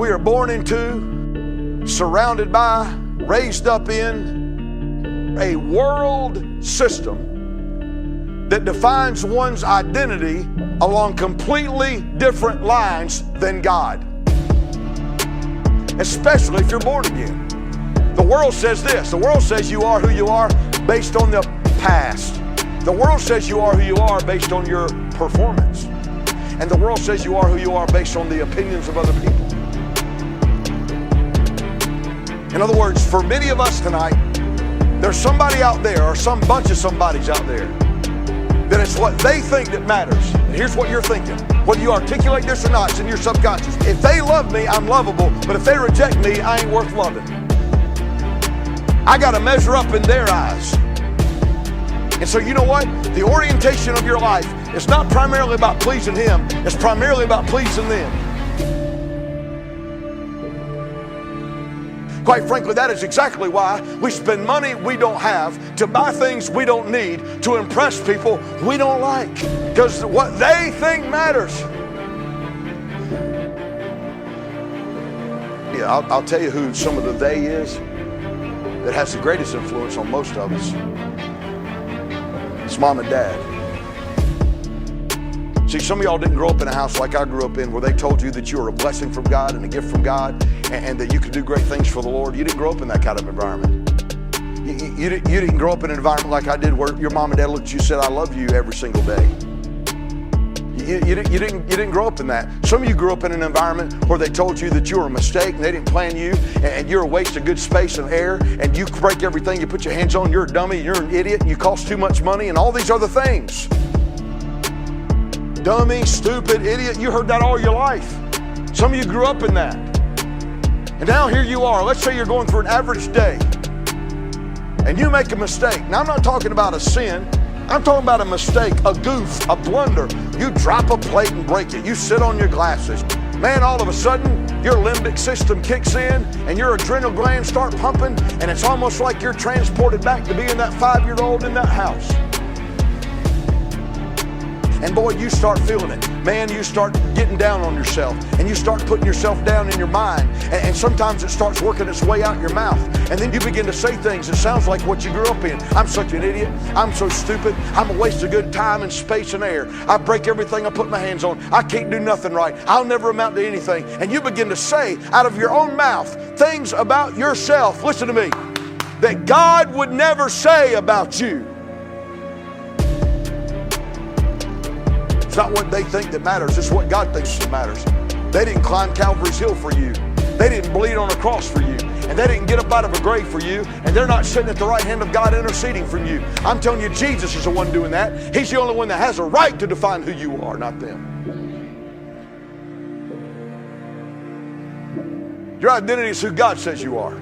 we are born into, surrounded by, raised up in a world system that defines one's identity along completely different lines than God. Especially if you're born again. The world says this. The world says you are who you are based on the past. The world says you are who you are based on your performance. And the world says you are who you are based on the opinions of other people. In other words, for many of us tonight, there's somebody out there, or some bunch of somebodies out there, that it's what they think that matters. And here's what you're thinking. Whether you articulate this or not, it's in your subconscious. If they love me, I'm lovable. But if they reject me, I ain't worth loving. I got to measure up in their eyes. And so you know what? The orientation of your life is not primarily about pleasing Him. It's primarily about pleasing them. Quite frankly, that is exactly why we spend money we don't have to buy things we don't need to impress people we don't like. Because what they think matters. Yeah, I'll tell you who some of the they is that has the greatest influence on most of us. It's mom and dad. See, some of y'all didn't grow up in a house like I grew up in, where they told you that you were a blessing from God and a gift from God, and that you could do great things for the Lord. You didn't grow up in that kind of environment. You didn't grow up in an environment like I did, where your mom and dad looked at you and said, I love you every single day. You didn't grow up in that. Some of you grew up in an environment where they told you that you were a mistake and they didn't plan you, and you're a waste of good space and air, and you break everything you put your hands on. You're a dummy, you're an idiot, and you cost too much money, and all these other things. Dummy, stupid, idiot, you heard that all your life. Some of you grew up in that. And now here you are. Let's say you're going through an average day and you make a mistake. Now, I'm not talking about a sin. I'm talking about a mistake, a goof, a blunder. You drop a plate and break it. You sit on your glasses. Man, all of a sudden, your limbic system kicks in and your adrenal glands start pumping, and it's almost like you're transported back to being that 5-year-old in that house. And boy, you start feeling it. Man, you start getting down on yourself, and you start putting yourself down in your mind, and sometimes it starts working its way out your mouth, and then you begin to say things that sounds like what you grew up in. I'm such an idiot. I'm so stupid. I'm a waste of good time and space and air. I break everything I put my hands on. I can't do nothing right. I'll never amount to anything. And you begin to say out of your own mouth things about yourself, listen to me, that God would never say about you. It's not what they think that matters. It's what God thinks that matters. They didn't climb Calvary's hill for you. They didn't bleed on a cross for you. And they didn't get up out of a grave for you. And they're not sitting at the right hand of God interceding for you. I'm telling you, Jesus is the one doing that. He's the only one that has a right to define who you are, not them. Your identity is who God says you are.